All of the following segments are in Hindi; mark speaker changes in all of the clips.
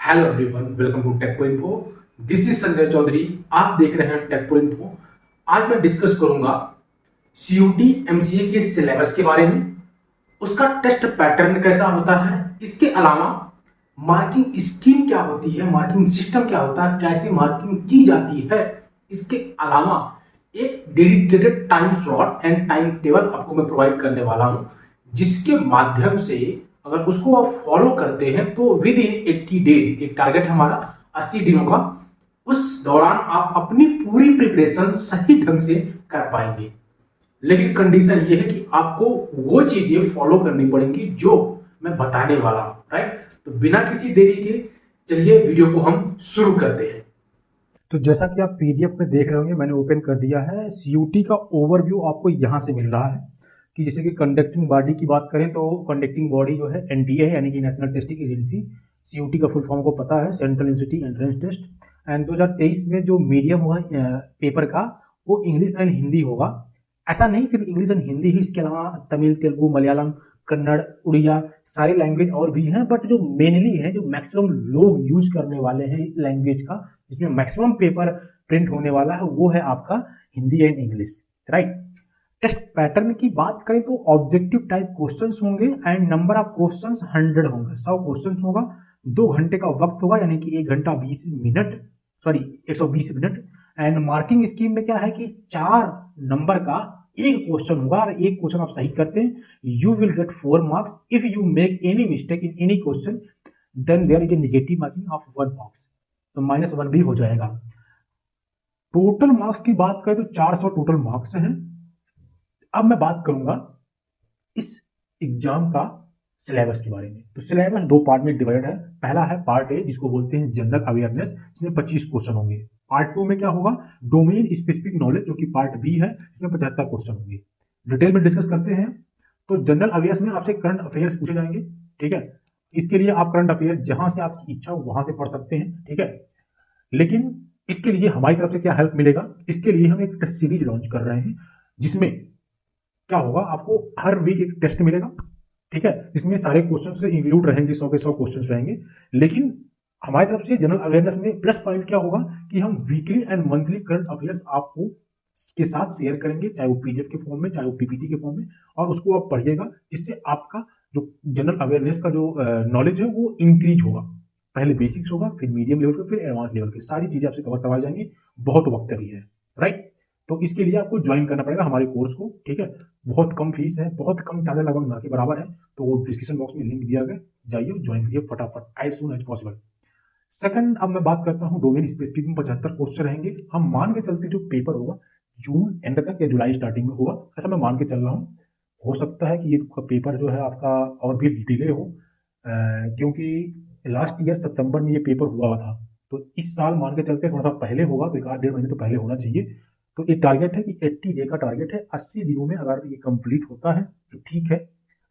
Speaker 1: Hello everyone, welcome to Techpo Info. This is Sanjay Chaudhary. आप देख रहे हैं टेकपो इन्फो। आज मैं डिस्कस करूंगा सीयूटी एमसीए के सिलेबस के बारे में, उसका टेस्ट पैटर्न कैसा होता है, इसके अलावा मार्किंग स्कीम क्या होती है, मार्किंग सिस्टम क्या होता है, कैसे मार्किंग की जाती है। इसके अलावा एक dedicated time slot and time table आपको मैं प्रोवाइड करने वाला हूं, जिसके माध्यम से अगर उसको आप फॉलो करते हैं तो विद इन 80 डेज, एक टारगेट है हमारा 80 दिनों का, उस दौरान आप अपनी पूरी प्रिपरेशन सही ढंग से कर पाएंगे। लेकिन कंडीशन ये है कि आपको वो चीजें फॉलो करनी पड़ेंगी जो मैं बताने वाला हूं, राइट। तो बिना किसी देरी के चलिए वीडियो को हम शुरू करते हैं।
Speaker 2: तो जैसा कि आप पीडीएफ में देख रहे होंगे, मैंने ओपन कर दिया है। सीयूटी का ओवरव्यू आपको यहाँ से मिल रहा है कि जैसे कि कंडक्टिंग बॉडी की बात करें तो कंडक्टिंग बॉडी जो है एनटीए है, यानी कि नेशनल टेस्टिंग एजेंसी। सीयूटी का फुल फॉर्म को पता है, Central University Entrance Test. And 2023 में जो मीडियम हुआ पेपर का, वो इंग्लिश एंड हिंदी होगा। ऐसा नहीं सिर्फ इंग्लिश एंड हिंदी ही, इसके अलावा तमिल, तेलुगु, मलयालम, कन्नड़, उड़िया, सारी लैंग्वेज और भी हैं। बट जो मेनली है, जो मैक्सिमम लोग यूज करने वाले हैं इस लैंग्वेज का, जिसमें मैक्सिमम पेपर प्रिंट होने वाला है, वो है आपका Hindi and English, right. Test pattern की बात करें तो ऑब्जेक्टिव टाइप क्वेश्चंस होंगे एंड नंबर ऑफ क्वेश्चंस 100 होंगे, 100 क्वेश्चंस होगा। 2 घंटे का वक्त होगा, यानी कि 1 घंटा 20 minute, sorry 120 minute. And marking scheme में क्या है कि 4 नंबर का एक क्वेश्चन होगा, और एक क्वेश्चन आप सही करते हैं, you will get 4 marks. If you make any mistake in any question, then there is a negative marking of 1 marks, तो -1 भी हो जाएगा। टोटल मार्क्स की बात करें तो 400 टोटल मार्क्स हैं। अब मैं बात करूंगा इस एग्जाम का सिलेबस के बारे में। तो सिलेबस 2 पार्ट में डिवाइड है। पहला है पार्ट ए, जिसको बोलते हैं जनरल अवेयरनेस, जिसमें 25 क्वेश्चन होंगे। पार्ट 2 में क्या होगा, डोमेन स्पेसिफिक नॉलेज, जो कि पार्ट बी है, इसमें 75 क्वेश्चन होंगे। डिटेल में डिस्कस करते हैं। तो जनरल अवेयर्स में आपसे करंट अफेयर्स पूछे जाएंगे, ठीक है। इसके लिए आप करंट अफेयर जहां से आपकी इच्छा हो वहां से पढ़ सकते हैं, ठीक है। लेकिन इसके लिए हमारी तरफ से क्या हेल्प मिलेगा, इसके लिए हम एक टेस्ट सीरीज लॉन्च कर रहे हैं, जिसमें क्या होगा, आपको हर वीक एक टेस्ट मिलेगा, ठीक है। इसमें सारे क्वेश्चन से इंक्लूड रहेंगे, 100 के 100 क्वेश्चन रहेंगे। लेकिन हमारी तरफ से जनरल अवेयरनेस में प्लस पॉइंट क्या होगा कि हम weekly and monthly current affairs आपको के साथ शेयर करेंगे, चाहे वो पीडीएफ के फॉर्म में, चाहे वो पीपीटी के फॉर्म में, और उसको आप पढ़िएगा, जिससे आपका जो जनरल अवेयरनेस का जो नॉलेज है वो इंक्रीज होगा। पहले बेसिक्स होगा, फिर मीडियम लेवल पे, फिर एडवांस लेवल पे, सारी चीजें आपसे कवर करवाई जाएंगी। बहुत वक्त भी है, राइट। तो इसके लिए आपको ज्वाइन करना पड़ेगा हमारे कोर्स को, ठीक है। बहुत कम फीस है, बहुत कम चार्ज, लगभग ना के बराबर है। तो वो डिस्क्रिप्शन बॉक्स में लिंक दिया गया, जाइए ज्वाइन करिए फटाफट, as soon as possible. Second, अब मैं बात करता हूँ डोमेन स्पेसिफिक में 75 क्वेश्चन रहेंगे। हम मान के चलते जो पेपर होगा जून एंड तक या जुलाई स्टार्टिंग में होगा, ऐसा मैं मान के चल रहा हूँ। हो सकता है कि ये पेपर जो है आपका और भी डिले हो, क्योंकि लास्ट ईयर सितंबर में ये पेपर हुआ था। तो इस साल मान के चलते थोड़ा सा पहले होगा, तो 1-1.5 महीने तो पहले होना चाहिए। तो ये टारगेट है कि 80 डे का टारगेट है, 80 दिनों में अगर ये कंप्लीट होता है तो ठीक है।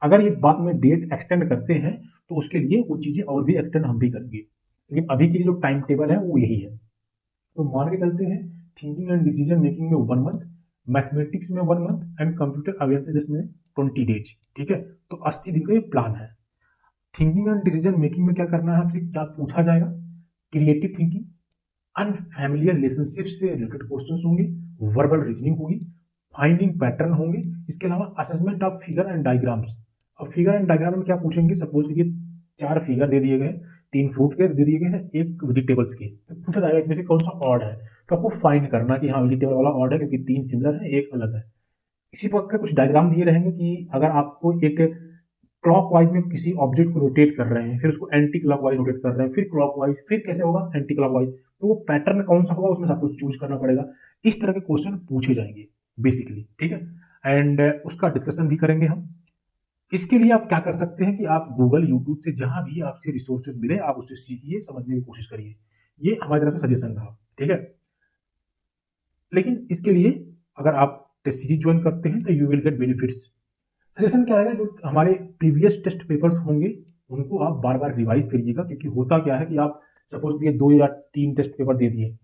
Speaker 2: अगर ये बाद में डेट एक्सटेंड करते हैं तो उसके लिए वो चीज़ें और भी एक्सटेंड हम भी करेंगे, लेकिन अभी के लिए जो टाइम टेबल है वो यही है। तो मान के चलते हैं थिंकिंग एंड डिसीजन मेकिंग में 1 मंथ, मैथमेटिक्स में 1 मंथ, एंड कंप्यूटर अवेयरनेस में 20 डेज, ठीक है। तो 80 दिन का ये प्लान है। थिंकिंग एंड डिसीजन मेकिंग में क्या करना है, आपसे क्या पूछा जाएगा, क्रिएटिव थिंकिंग, अनफैमिलियर रिलेशनशिप से रिलेटेड क्वेश्चंस होंगे, वर्बल रीजनिंग होगी, फाइंडिंग पैटर्न होंगे। इसके अलावा assessment of figure and diagrams. अब फिगर एंड डायग्राम में क्या पूछेंगे, सपोज करिए 4 फिगर दे दिए गए, 3 फ्रूट के दे दिए गए हैं, 1 वेजिटेबल्स के, तो पूछा जाएगा इसमें से कौन सा ऑड है। तो आपको फाइंड करना कि हाँ वेजिटेबल वाला ऑड है, क्योंकि 3 सिमिलर है, 1 अलग है। इसी प्रकार के कुछ डायग्राम दिए रहेंगे कि अगर आपको एक क्लॉकवाइज में किसी ऑब्जेक्ट को रोटेट कर रहे हैं, फिर उसको एंटी क्लॉकवाइज रोटेट कर रहे हैं, फिर क्लॉकवाइज, फिर कैसे होगा एंटी क्लॉकवाइज, तो वो पैटर्न कौन सा होगा उसमें से आपको चूज करना पड़ेगा। इस तरह के क्वेश्चन पूछे जाएंगे बेसिकली, ठीक है। एंड उसका डिस्कशन भी करेंगे हम। इसके लिए आप क्या कर सकते हैं कि आप गूगल, यूट्यूब से जहां भी आपसे रिसोर्सेज मिले, आप उससे सीखिए, समझने की कोशिश करिए। ये हमारी तरफ से सजेशन रहा, ठीक है। लेकिन इसके लिए अगर आप टेस्ट सीरीज ज्वाइन करते हैं तो you will get benefits. Suggestion क्या रहेगा, जो हमारे प्रीवियस टेस्ट पेपर्स होंगे उनको आप बार बार रिवाइज करिएगा, क्योंकि होता क्या है कि आप सपोज करिए 2 या 3 टेस्ट पेपर दे दिए,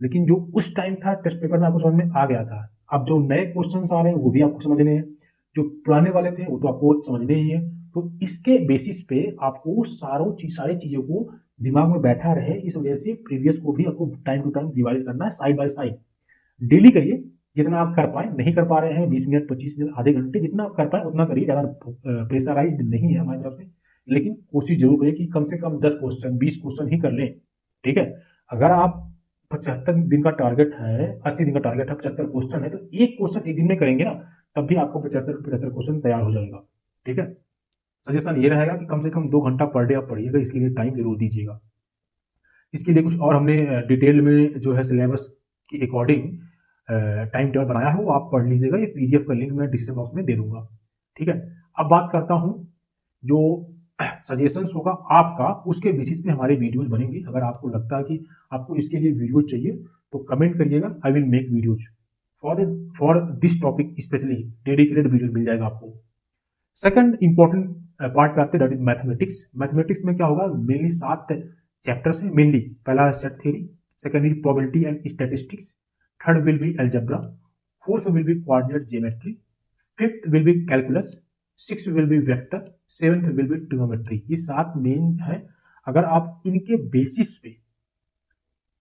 Speaker 2: लेकिन जो उस टाइम था टेस्ट पेपर में आपको समझ में आ गया था। अब जो नए क्वेश्चन आ रहे हैं वो भी आपको समझने हैं, जो पुराने वाले थे वो तो आपको समझने ही है। तो इसके बेसिस पे आपको सारी चीजों को दिमाग में बैठा रहे, इस वजह से प्रीवियस को भी आपको टाइम टू टाइम रिवाइज करना है, साइड बाय साइड डेली करिए, जितना आप कर पाए। नहीं कर पा रहे हैं 20 मिनट 25 मिनट आधे घंटे, जितना आप कर पाए उतना करिए, ज़्यादा प्रेशराइज नहीं है हमारी तरफ से, लेकिन कोशिश जरूर करिए कि कम से कम 10 क्वेश्चन 20 क्वेश्चन ही कर लें। ठीक है, अगर आप 75 दिन का टारगेट है, 80 दिन का टारगेट है, 75 क्वेश्चन है, तो एक क्वेश्चन एक दिन में करेंगे ना, तब भी आपको 75 क्वेश्चन तैयार हो जाएगा। ठीक है, सजेशन ये रहेगा कि कम से कम 2 घंटा पर डे आप पढ़िएगा, इसके लिए टाइम जरूर दीजिएगा। इसके लिए कुछ और हमने डिटेल में जो है सिलेबस के अकॉर्डिंग टाइम टेबल बनाया है, वो आप पढ़ लीजिएगा। ये पीडीएफ का लिंक मैं डिस्क्रिप्शन बॉक्स में दे दूंगा। ठीक है, अब बात करता हूँ जो सजेशंस होगा आपका, उसके बेसिस पे हमारे वीडियोज बनेंगे। अगर आपको लगता है कि आपको इसके लिए वीडियो चाहिए तो कमेंट करिएगा, I will make videos for this topic specially, dedicated video मिल जाएगा आपको। सेकंड इंपॉर्टेंट पार्ट पे आते हैं, दैट इज मैथमेटिक्स। मैथमेटिक्स में क्या होगा, मेनली 7 चैप्टर्स है मेनली। पहला है set theory, second is probability and statistics, third will be algebra, fourth will be coordinate geometry, fifth will be calculus, six will be vector, seventh will be trigonometry. ये 7 मेन है। अगर आप इनके बेसिस पे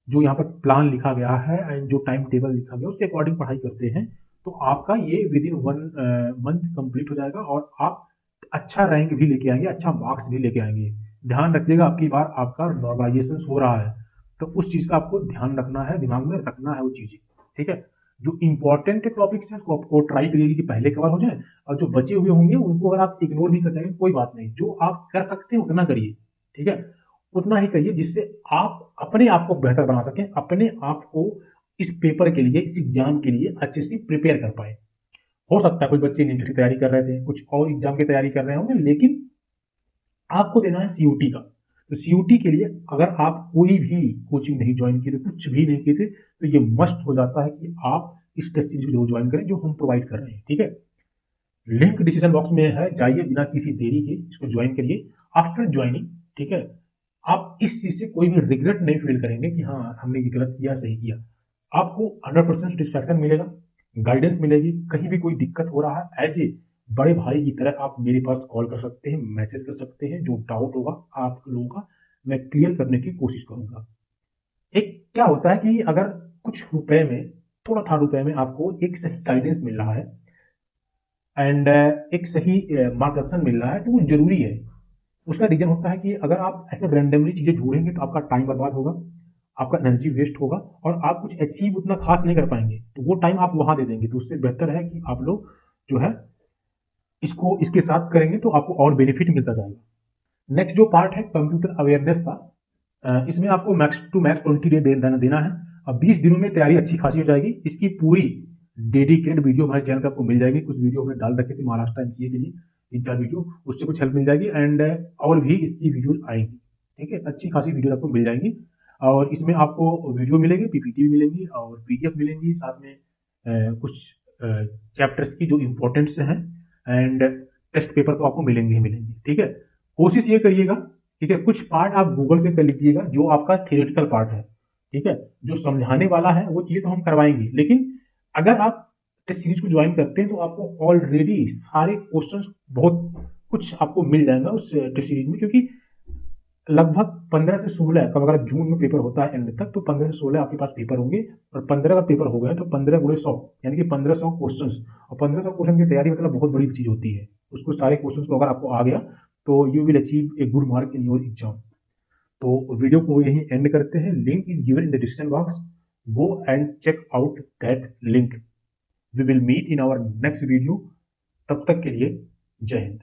Speaker 2: जो यहाँ पर प्लान लिखा गया है एंड जो टाइम टेबल लिखा गया उसके अकॉर्डिंग पढ़ाई करते हैं, तो आपका ये विद इन 1 मंथ कंप्लीट हो जाएगा और आप अच्छा रैंक भी लेके आएंगे, अच्छा मार्क्स भी लेके आएंगे। ध्यान रखिएगा, आपकी बार आपका नॉर्मलाइजेशन हो रहा है, तो उस चीज का आपको ध्यान रखना है, दिमाग में रखना है वो चीजें। ठीक है, जो इंपॉर्टेंट टॉपिक्स हैं उसको आपको ट्राई करिए कि पहले कवर हो जाए, और जो बचे हुए होंगे उनको अगर आप इग्नोर भी कर जाएंगे कोई बात नहीं, जो आप कर सकते हैं उतना करिए। ठीक है, उतना ही करिए जिससे आप अपने आप को बेहतर बना सकें, अपने आप को इस पेपर के लिए, इस एग्जाम के लिए अच्छे से प्रिपेयर कर पाए। हो सकता है कुछ बच्चे नीट की तैयारी कर रहे थे, कुछ और एग्जाम की तैयारी कर रहे होंगे, लेकिन आपको देना है सीयूटी का। तो सीयूटी के लिए अगर आप कोई भी कोचिंग नहीं ज्वाइन किए थे, कुछ भी नहीं किए थे, तो ये मस्ट हो जाता है कि आप इस टेस्ट सीरीज को ज्वाइन करें जो हम प्रोवाइड कर रहे हैं। ठीक है, लिंक डिस्क्रिप्शन बॉक्स में है, जाइए बिना किसी देरी के इसको ज्वाइन करिए। आफ्टर ज्वाइनिंग, ठीक है, आप इस चीज से कोई भी रिग्रेट नहीं फील करेंगे कि हाँ हमने ये गलत किया सही किया। आपको 100% सेटिस्फैक्शन मिलेगा, गाइडेंस मिलेगी। कहीं भी कोई दिक्कत हो रहा है, एज ए बड़े भाई की तरह आप मेरे पास कॉल कर सकते हैं, मैसेज कर सकते हैं, जो डाउट होगा आप लोगों का मैं क्लियर करने की कोशिश करूंगा। एक क्या होता है कि अगर कुछ रुपए में, थोड़ा था रुपए में आपको एक सही गाइडेंस मिल रहा है एंड एक सही मार्गदर्शन मिल रहा है, तो वो जरूरी है। उसका रीजन होता है कि अगर आप ऐसे रैंडमली चीजें ढूंढेंगे तो आपका टाइम बर्बाद होगा, आपका एनर्जी वेस्ट होगा और आप कुछ अचीव उतना खास नहीं कर पाएंगे, तो वो टाइम आप वहां दे देंगे। तो उससे बेहतर है कि आप लोग जो है इसको इसके साथ करेंगे तो आपको और बेनिफिट मिलता जाएगा। नेक्स्ट जो पार्ट है कंप्यूटर अवेयरनेस का, इसमें आपको मैक्स टू मैक्स 20 डे देना है। अब 20 दिनों में तैयारी अच्छी खासी हो जाएगी। इसकी पूरी डेडिकेटेड वीडियो हमारे चैनल पर आपको मिल जाएगी। कुछ वीडियो हमने डाल रखे थे महाराष्ट्र एमसीए के लिए, 3-4 वीडियो, उससे कुछ हेल्प मिल जाएगी एंड और भी इसकी वीडियो आएंगी। ठीक है, अच्छी खासी वीडियो आपको मिल जाएंगी और इसमें आपको वीडियो मिलेगी, पीपीटी भी मिलेंगी और पीडीएफ मिलेंगी, साथ में कुछ चैप्टर्स की जो इंपॉर्टेंट्स हैं एंड टेस्ट पेपर तो आपको मिलेंगे ही मिलेंगे। ठीक है, कोशिश ये करिएगा, ठीक है, कुछ पार्ट आप गूगल से कर लीजिएगा जो आपका थियोरेटिकल पार्ट है। ठीक है, जो समझाने वाला है वो चीजें तो हम करवाएंगे, लेकिन अगर आप टेस्ट सीरीज को ज्वाइन करते हैं तो आपको ऑलरेडी सारे क्वेश्चंस बहुत कुछ आपको मिल जाएगा उस टेस्ट सीरीज में, क्योंकि लगभग 15 से 16 का, अगर जून में पेपर होता है एंड तक, तो 15 से 16 आपके पास पेपर होंगे और 15 का पेपर हो गया तो 15 गुणे 100 यानी कि 1500 क्वेश्चंस। और 1500 क्वेश्चन की तैयारी मतलब बहुत बड़ी चीज होती है। उसको सारे क्वेश्चंस को अगर आपको आ गया तो you will achieve a good mark in your exam. तो वीडियो को यहीं एंड करते हैं। Link is given in the description box, go and check out that link. We will meet in our next video. तब तक के लिए जय हिंद।